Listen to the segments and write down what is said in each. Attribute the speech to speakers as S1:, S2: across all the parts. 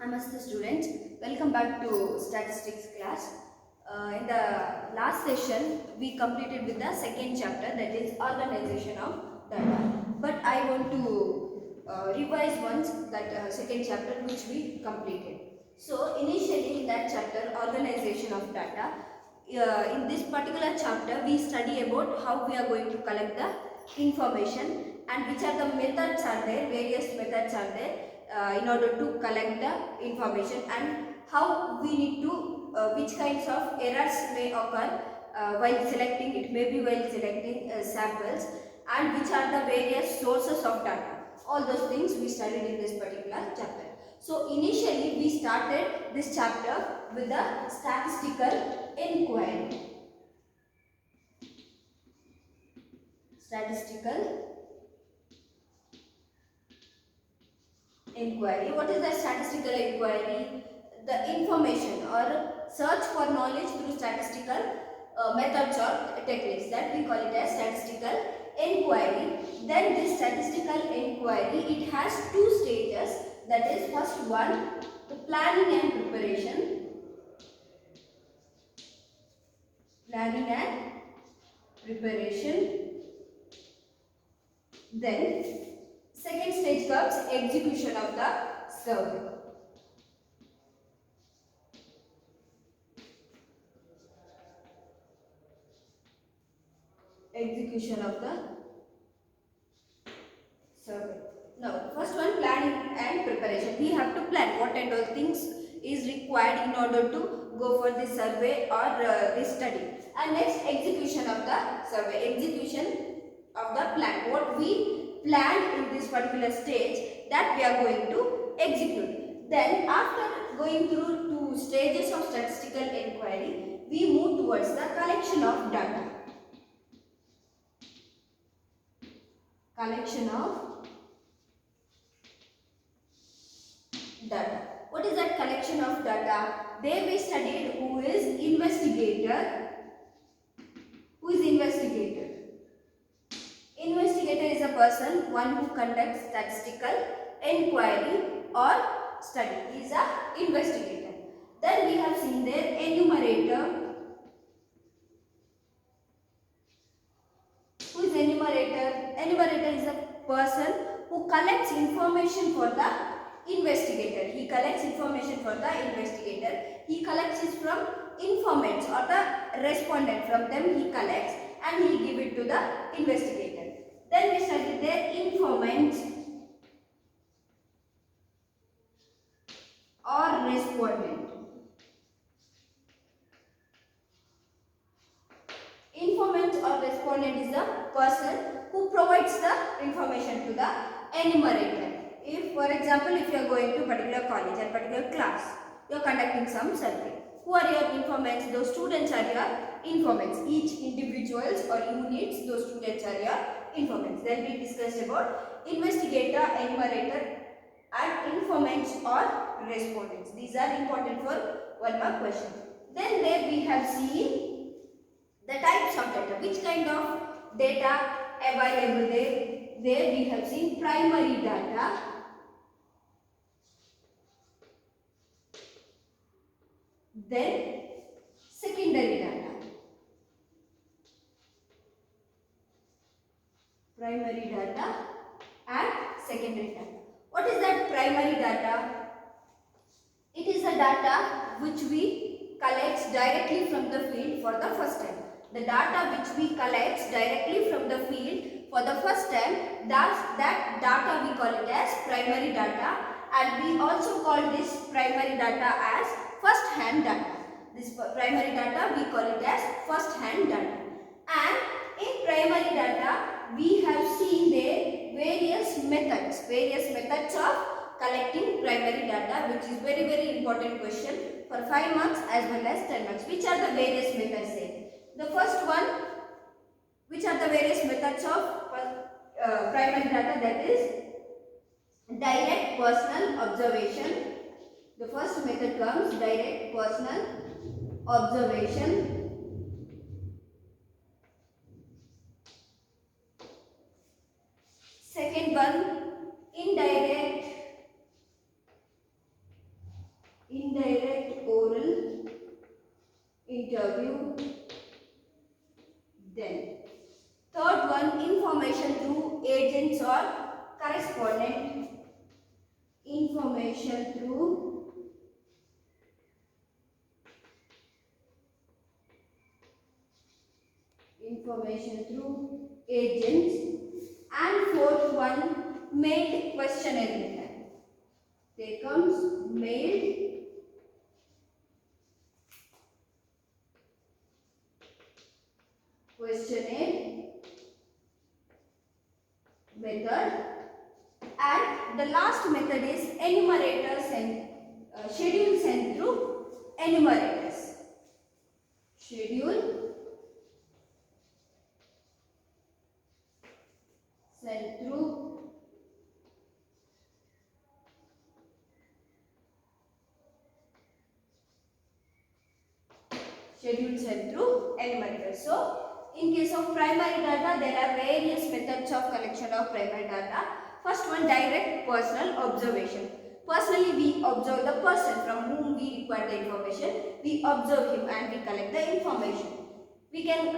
S1: Namaste students, welcome back to statistics class. In the last session, we completed with the second chapter, that is organization of data. But I want to revise once that second chapter which we completed. So initially in that chapter, organization of data, in this particular chapter we study about how we are going to collect the information and which are the methods are there, various methods are there in order to collect the information, and how we need to which kinds of errors may occur while selecting, it may be while selecting samples, and which are the various sources of data. All those things we studied in this particular chapter. So initially we started this chapter with the statistical inquiry. Statistical inquiry. What is the statistical inquiry? The information or search for knowledge through statistical methods or techniques, that we call it as statistical inquiry. Then this statistical inquiry, it has two stages. That is, first one, the planning and preparation. Planning and preparation. Then second stage comes execution of the survey. Execution of the survey. Now, first one, planning and preparation. We have to plan what and all things is required in order to go for this survey or this study. And next, execution of the survey. Execution of the plan. What we planned in this particular stage, that we are going to execute. Then, after going through two stages of statistical inquiry, we move towards the collection of data. Collection of data. What is that collection of data? There we studied who is investigator. Who is investigator? Investigator is a person, one who conducts statistical inquiry or study. He is a investigator. Then we have seen there enumerator. Who is enumerator? Enumerator is a person who collects information for the investigator. He collects information for the investigator. He collects it from informants or the respondent. From them he collects and he give it to the investigator. Then we studied their informant or respondent. Informant or respondent is the person who provides the information to the enumerator. If, for example, if you are going to particular college or particular class, you are conducting some survey. Who are your informants? Those students are your informants. Each individuals or units, those students are your informants. Then we discussed about investigator, enumerator, and informants or respondents. These are important for one mark question. Then there we have seen the types of data. Which kind of data available there? There we have seen primary data, then secondary data. Primary data and secondary data. What is that primary data? It is a data which we collect directly from the field for the first time. The data which we collect directly from the field for the first time, that data we call it as primary data, and we also call this primary data as first hand data. This primary data we call it as first hand data. And in primary data we have seen there various methods of collecting primary data, which is very important question for 5 marks as well as 10 marks. Which are the various methods there? The first one, which are the various methods of primary data, that is direct personal observation. The first method comes direct personal observation. Second one, indirect indirect oral interview. Then third one, information through agents or correspondent. Information through agents. And fourth one, mailed questionnaire. There comes mailed questionnaire method. And the last method is enumerators and schedule sent through enumerators. Schedule sent through enumerators. So in case of primary data, there are various methods of collection of primary data. First one, direct personal observation. Personally, we observe the person from whom we require the information. We observe him and we collect the information. We can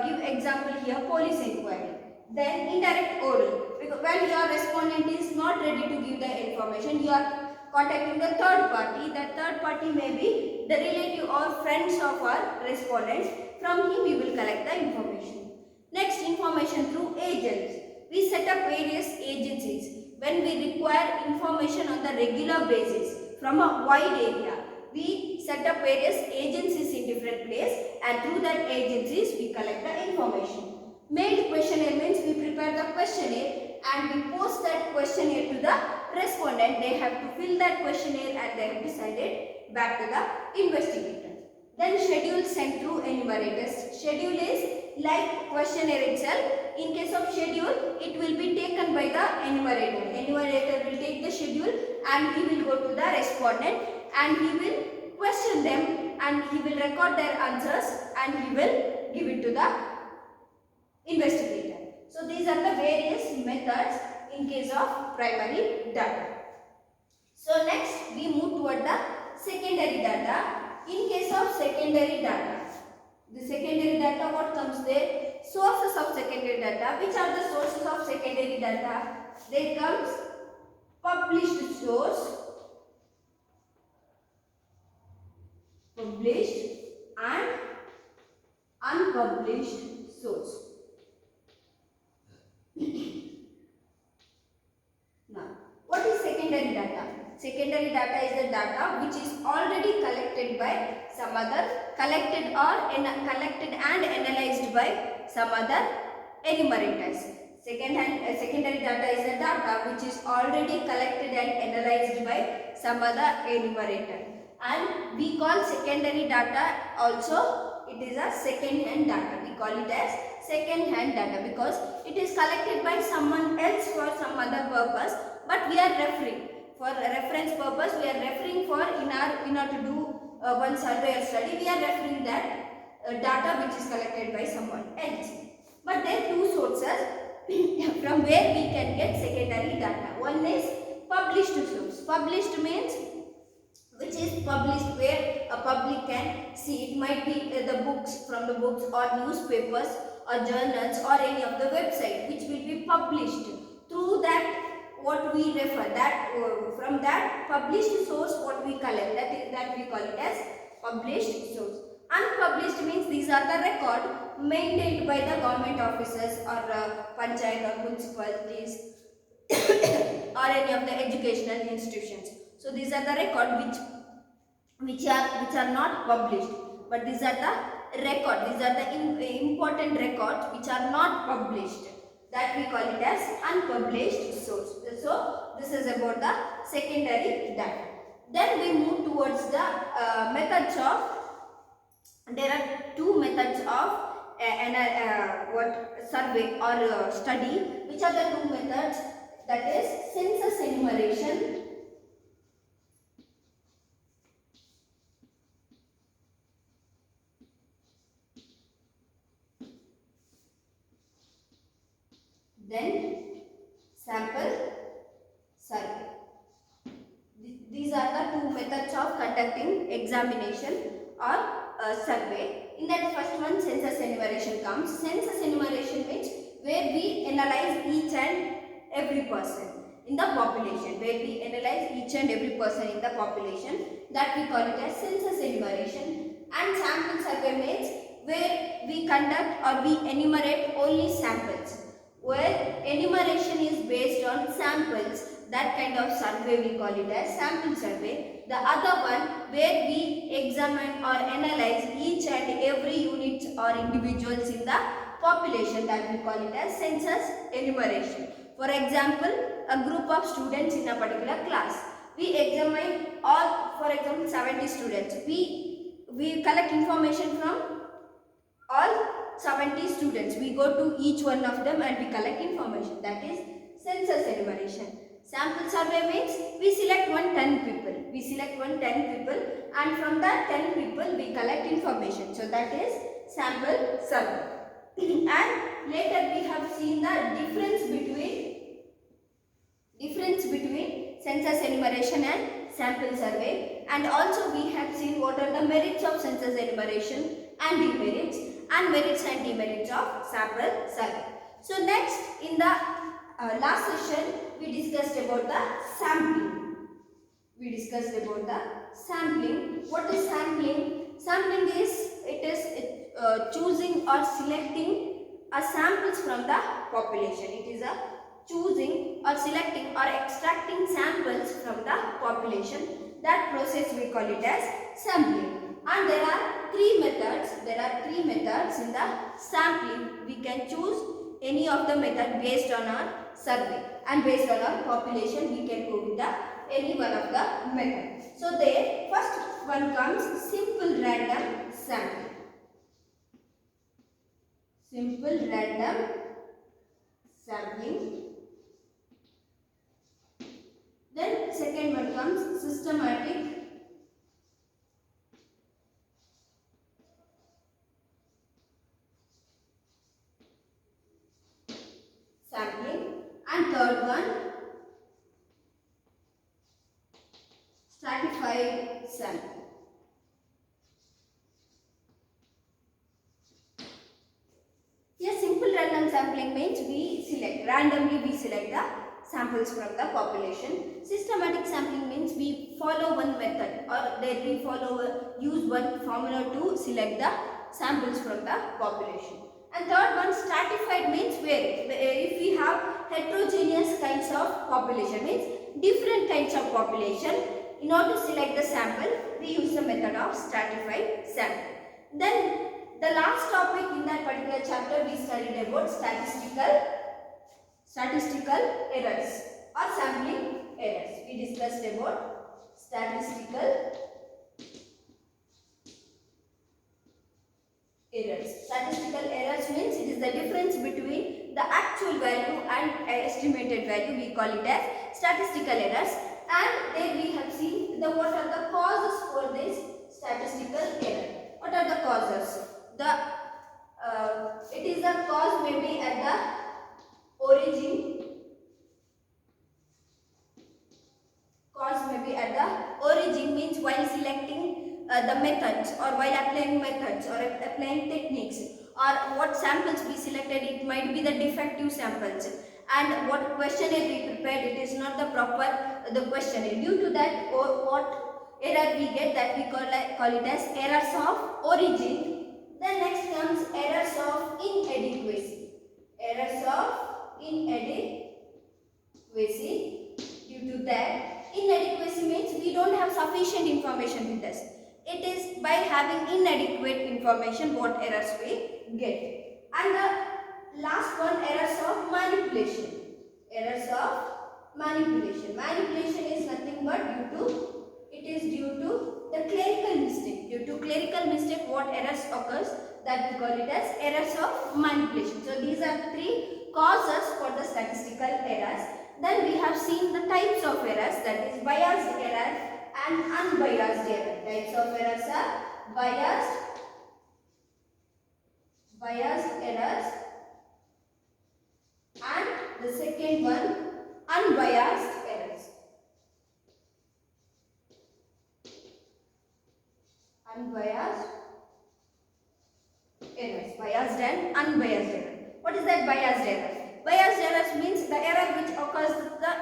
S1: give example here, police inquiry. Then indirect oral. Because when your respondent is not ready to give the information, you are contacting the third party. That third party may be the relative or friends of our respondents. From him we will collect the information. Next, information through agents. We set up various agencies when we require information on the regular basis from a wide area. We set up various agencies in different places, and through that agencies we collect the information. Mailed questionnaire means we prepare the questionnaire and we post that questionnaire to the respondent. They have to fill that questionnaire and they have to send it back to the investigator. Then schedule sent through enumerators. Schedule is like questionnaire itself. In case of schedule, it will be taken by the enumerator. Enumerator will take the schedule and he will go to the respondent and he will question them and he will record their answers and he will give it to the investigator. So these are the various methods in case of primary data. So next we move toward the secondary data. In case of secondary data, the secondary data, what comes there? Sources of secondary data. Which are the sources of secondary data? There comes published source, published and unpublished source. Now, what is secondary data? Secondary data is the data which is already collected by some other, collected and analyzed by some other enumerators. Secondary data is the data which is already collected and analyzed by some other enumerator. And we call secondary data also, it is a second hand data. We call it as second hand data because it is collected by someone else for some other purpose, but we are referring. For reference purpose, we are referring for in order to do one survey or study, we are referring that data which is collected by someone else. But there are two sources from where we can get secondary data. One is published source. Published means which is published where a public can see. It might be the books, from the books or newspapers or journals or any of the website which will be published. Through that what we refer, that from that published source what we collect, that we call it as published source. Unpublished means these are the record maintained by the government officers or panchayat or municipalities or any of the educational institutions. So these are the record which are not published, but these are the record, these are the important records which are not published, that we call it as unpublished source. So this is about the secondary data. Then we move towards the methods of, there are two methods of survey or study. Which are the two methods? That is census enumeration then sample survey. These are the two methods of conducting examination or survey. In that first one, census enumeration comes. Census enumeration means where we analyze each and every person in the population. Where we analyze each and every person in the population, that we call it as census enumeration. And sample survey means where we conduct or we enumerate only samples. Where enumeration is based on samples, that kind of survey we call it as sample survey. The other one where we examine or analyze each and every unit or individuals in the population, that we call it as census enumeration. For example, a group of students in a particular class. We examine all, for example, 70 students. We collect information from all 70 students. We go to each one of them and we collect information. That is census enumeration. Sample survey means we select 10 people. We select 10 people and from that 10 people we collect information. So that is sample survey. And later we have seen the difference between census enumeration and sample survey, and also we have seen what are the merits of census enumeration and demerits, and merits and demerits of sample survey. So next, in the last session we discussed about the sampling. What is sampling? Sampling is choosing or selecting a samples from the population. It is a choosing or selecting or extracting samples from the population. That process we call it as sampling. And there are three methods. In the sampling. We can choose any of the method based on our survey, and based on our population we can go with the any one of the method. So there first one comes simple random sampling. Then second one comes systematic sampling, and third one stratified sampling. Here simple random sampling means randomly we select the samples from the population. Systematic sampling means we follow one method, or that we use one formula to select the samples from the population. And third one, stratified means where if we have heterogeneous kinds of population, means different kinds of population, in order to select the sample we use the method of stratified sampling. Then the last topic in that particular chapter we studied about statistical errors or sampling errors. We discussed about statistical errors. Statistical errors means it is the difference between the actual value and estimated value. We call it as statistical errors. And there we have seen what are the causes for this statistical error. What are the causes? It is the cause maybe at the origin. Cause may be at the origin means while selecting the methods, or while applying methods or applying techniques, or what samples we selected, it might be the defective samples, and what questionnaire we prepared, it is not the proper the questionnaire. Due to that, or what error we get, that we call it as errors of origin. Then next comes errors of inadequacy. Errors of inadequacy. Due to that, inadequacy means we don't have sufficient information with us. It is by having inadequate information what errors we get. And the last one, errors of manipulation. Errors of manipulation. Manipulation is nothing but due to the clerical mistake. Due to clerical mistake, what errors occurs, that we call it as errors of manipulation. So these are three causes for the statistical errors. Then we have seen the types of errors, that is biased error and unbiased error. Types of errors are biased errors, and the second one unbiased errors. Unbiased errors. Biased and unbiased error. What is that biased error? Biased errors means the error which occurs with the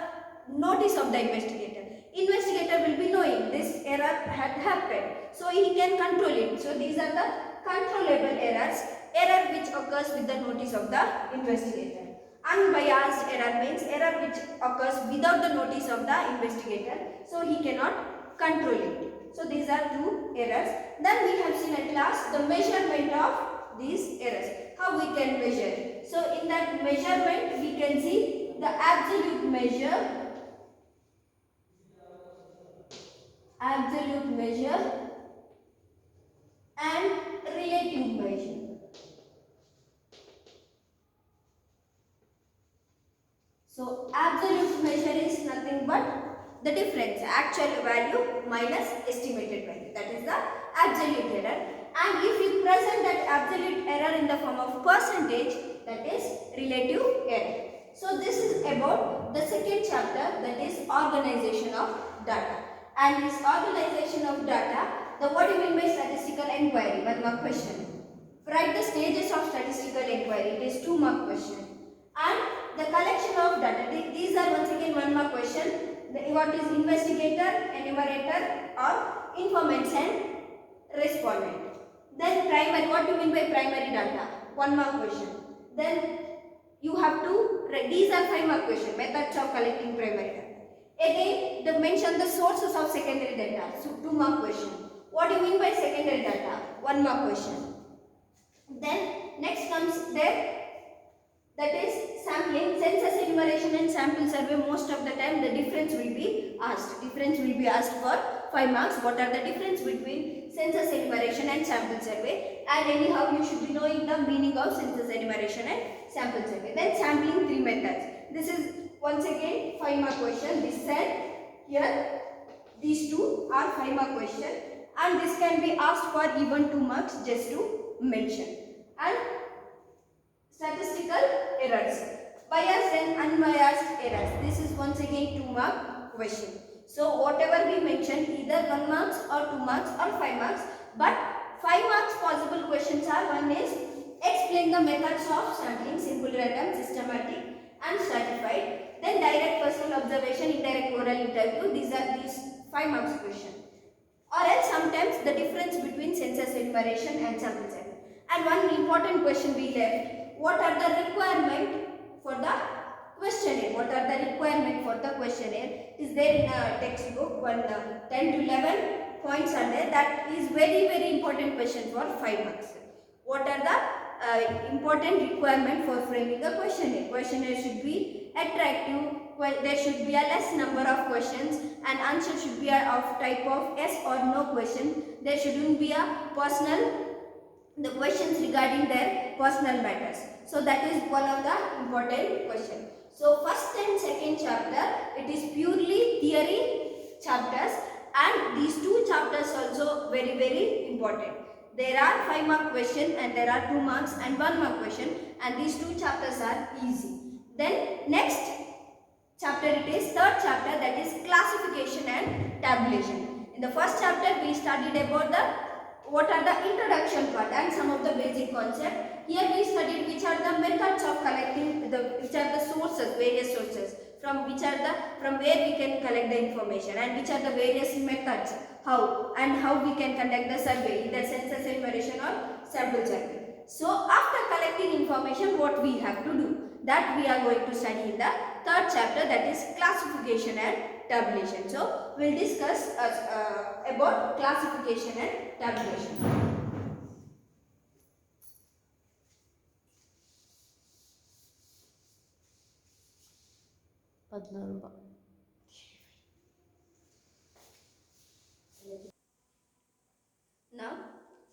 S1: notice of the investigator. Investigator will be knowing this error had happened, so he can control it. So these are the controllable errors. Error which occurs with the notice of the investigator. Unbiased error means error which occurs without the notice of the investigator, so he cannot control it. So these are two errors. Then we have seen at last the measurement of these errors. How we can measure? So in that measurement we can see the absolute measure, and relative measure. So absolute measure is nothing but the difference, actual value minus estimated value. That is the absolute error. And if you present that absolute error in the form of percentage, that is relative error. So this is about the second chapter, that is organization of data. And this organization of data, what do you mean by statistical inquiry? 1 mark question. Write the stages of statistical inquiry. It is 2 mark question. And the collection of data. These are once again 1 mark question. What is investigator, enumerator, or informants and respondent. Then primary. What do you mean by primary data? 1 mark question. Then you have to. These are 5 mark question. Methods of collecting primary data. Again, they mention the sources of secondary data. So 2 mark question. What do you mean by secondary data? 1 mark question. Then next comes there, that is sampling, census enumeration and sample survey. Most of the time the difference will be asked. Difference will be asked for 5 marks. What are the difference between census enumeration and sample survey? And anyhow you should be knowing the meaning of census enumeration and sample survey. Then sampling 3 methods. This is once again 5 mark question. This said here these two are 5 mark question, and this can be asked for even 2 marks just to mention. And statistical errors, biased and unbiased errors. This is once again 2 mark question. So whatever we mentioned, either 1 marks or 2 marks or 5 marks, but 5 marks possible questions are: one is explain the methods of sampling, simple, random, systematic and stratified. Then direct personal observation, indirect oral interview. These 5 marks question. Or else sometimes the difference between census enumeration and sample survey. And one important question we left: what are the requirement for the questionnaire? What are the requirement for the questionnaire? Is there in a textbook. 10 to 11 points are there. That is very important question for 5 marks. What are the important requirement for framing a questionnaire? Questionnaire should be attractive. There should be a less number of questions, and answer should be of type of yes or no question. There shouldn't be a the questions regarding their personal matters. So that is one of the important question. So first and second chapter, it is purely theory chapters, and these 2 chapters also very important. There are 5 mark question and there are 2 marks and 1 mark question, and these 2 chapters are easy. Then next chapter, it is third chapter, that is classification and tabulation. In the first chapter we studied about what are the introduction part and some of the basic concept. Here we studied which are the methods of collecting, which are the sources, various sources, from where we can collect the information, and which are the various methods, how we can conduct the survey, either census enumeration or sample survey. So after collecting information, what we have to do, that we are going to study in the third chapter, that is classification and tabulation. So we will discuss about classification and tabulation. Now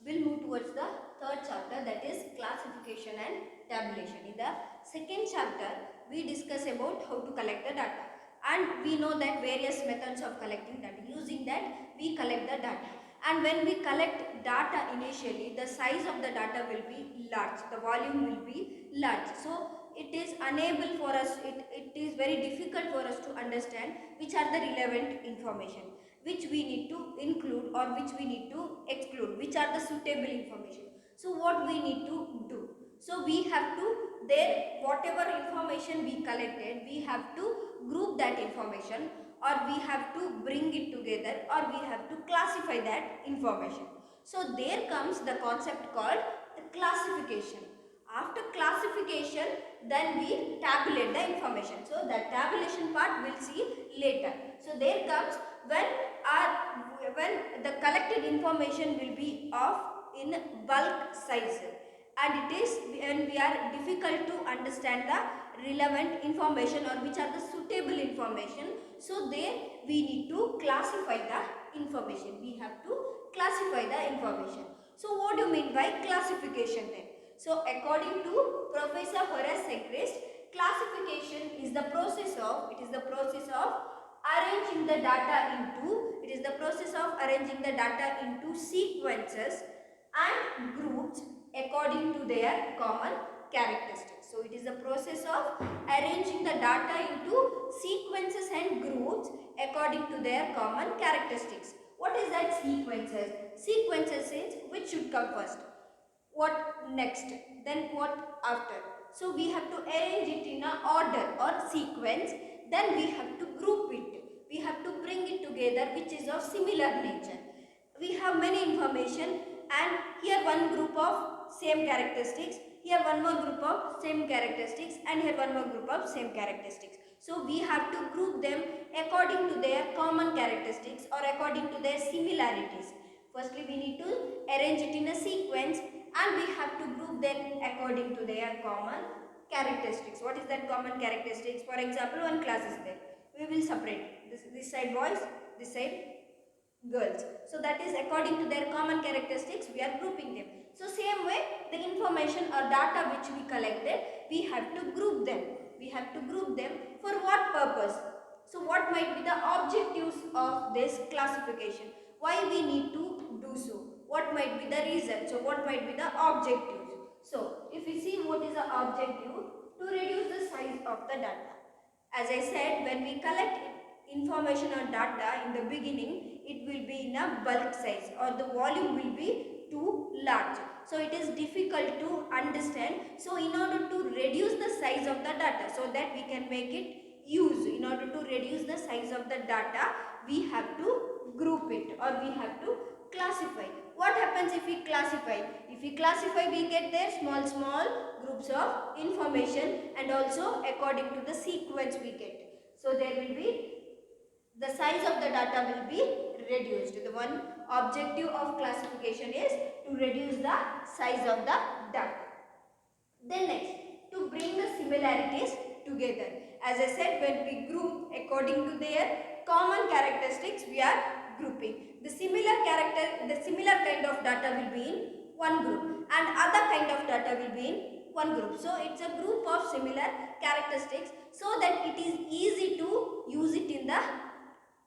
S1: we'll move towards the third chapter, that is classification and tabulation. In the second chapter we discuss about how to collect the data, and we know that various methods of collecting data. Using that we collect the data, and when we collect data initially, the size of the data will be large, the volume will be large. So it is unable for us, it is very difficult for us to understand which are the relevant information. which we need to include or which we need to exclude, which are the suitable information. So what we need to do? So we have to, there whatever information we collected, we have to group that information, or we have to bring it together, or we have to classify that information. So there comes the concept called the classification. After classification, then we tabulate the information. So that tabulation part we'll see later. So there comes when when the collected information will be of in bulk size, and it is when we are difficult to understand the relevant information or which are the suitable information. So there we need to classify the information. We have to classify the information. So what do you mean by classification then? So according to Professor Horace Segrest, classification is the process of, it is the process of arranging the data into, it is the process of arranging the data into sequences and groups according to their common characteristics. So it is the process of arranging the data into sequences and groups according to their common characteristics. What is that sequences? Sequences is which should come first, what next, then what after. So we have to arrange it in a order or sequence, then we have to group it, we have to bring it together which is of similar nature. We have many information, and here one group of same characteristics, here one more group of same characteristics, and here one more group of same characteristics. So we have to group them according to their common characteristics or according to their similarities. Firstly, we need to arrange it in a sequence, and we have to group them according to their common characteristics. What is that common characteristics? For example, one class is there. We will separate this side boys, this side girls. So that is according to their common characteristics, we are grouping them. So same way, the information or data which we collected, we have to group them. We have to group them for what purpose? So what might be the objectives of this classification? Why we need to do so? What might be the reason? So what might be the objectives? So if we see what is the objective, to reduce the size of the data. As I said, when we collect information or data in the beginning, it will be in a bulk size or the volume will be too large. So it is difficult to understand. So in order to reduce the size of the data so that we can make it use, in order to reduce the size of the data, we have to group it or we have to classify. What happens if we classify? If we classify, we get there small groups of information, and also according to the sequence we get. So there will be, the size of the data will be reduced. The one objective of classification is to reduce the size of the data. Then next, to bring the similarities together. As I said, when we group according to their common characteristics, we are grouping. The similar kind of data will be in one group, and other kind of data will be in one group. So it's a group of similar characteristics, so that it is easy to use it in the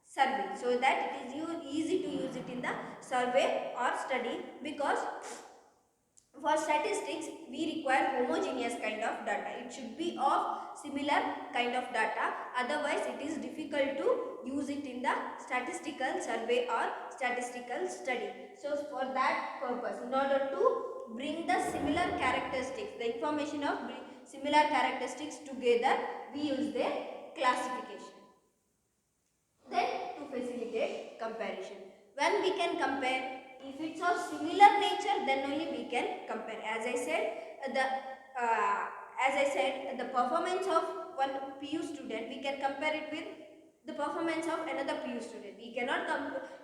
S1: survey. So that it is easy to use it in the survey or study, because for statistics, we require homogeneous kind of data. It should be of similar kind of data. Otherwise, it is difficult to use it in the statistical survey or statistical study. So, for that purpose, in order to bring the similar characteristics, the information of similar characteristics together, we use the classification. Then, to facilitate comparison. When we can compare, if it's of similar nature, then only we can compare. As I said, the performance of one PU student, we can compare it with the performance of another PU student. We cannot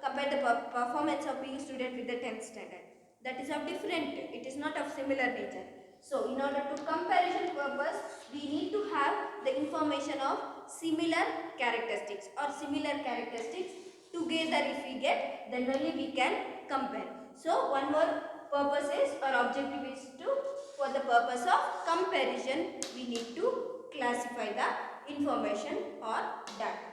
S1: compare the performance of PU student with the 10th standard. That is of different. It is not of similar nature. So, in order to comparison purpose, we need to have the information of similar characteristics or similar characteristics together. If we get, then only we can compare. So one more purpose is, or objective is, to, for the purpose of comparison, we need to classify the information or data.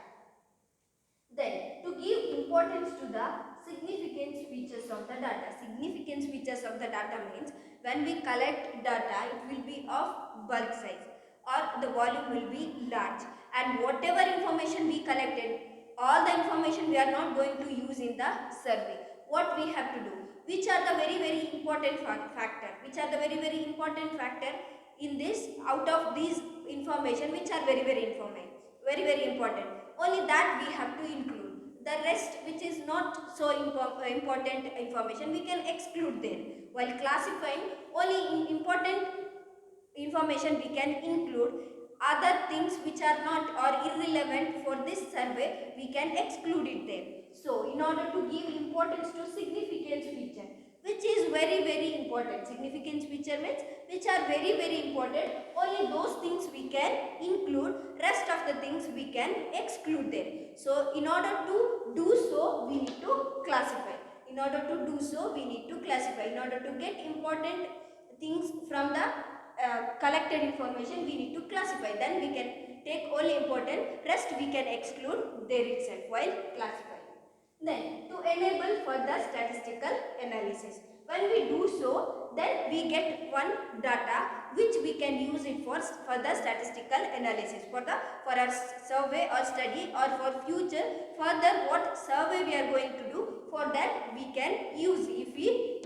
S1: Then, to give importance to the significance features of the data. Significance features of the data means, when we collect data, it will be of bulk size or the volume will be large, and whatever information we collected, all the information we are not going to use in the survey. What we have to do? Which are the very important factor? Which are the very important factor in this, out of these information, which are very important? Only that we have to include. The rest, which is not so important information, we can exclude them. While classifying, only important information we can include. Other things which are not or irrelevant for this survey, we can exclude it there. So in order to give importance to significance feature, which is very important, significance feature means which are very important, only those things we can include, rest of the things we can exclude them. So in order to do so, we need to classify. In order to do so, we need to classify. In order to get important things from the collected information, we need to classify. Then we can take only important, rest we can exclude there itself while classifying. Then to enable further statistical analysis, when we do so, then we get one data which we can use it for further statistical analysis, for our survey or study, or for future further what survey we are going to do. For that we can use, if we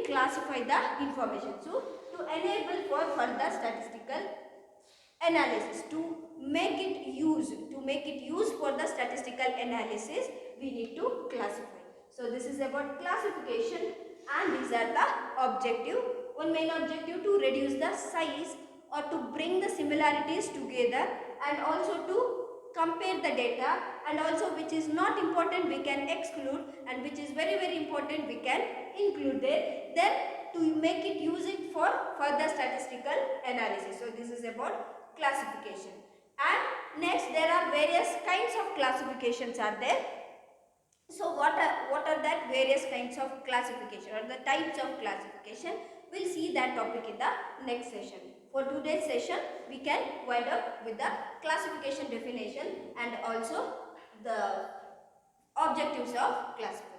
S1: classify the information. So to enable for further statistical analysis, to make it use for the statistical analysis, we need to classify. So this is about classification, and these are the objective. One main objective, to reduce the size or to bring the similarities together, and also to compare the data, and also which is not important we can exclude, and which is very important we can include there. Then to make it use it for further statistical analysis. So this is about classification. And next, there are various kinds of classifications are there. So what are that various kinds of classification, or the types of classification? We'll see that topic in the next session. For today's session, we can wind up with the classification definition and also the objectives of classification.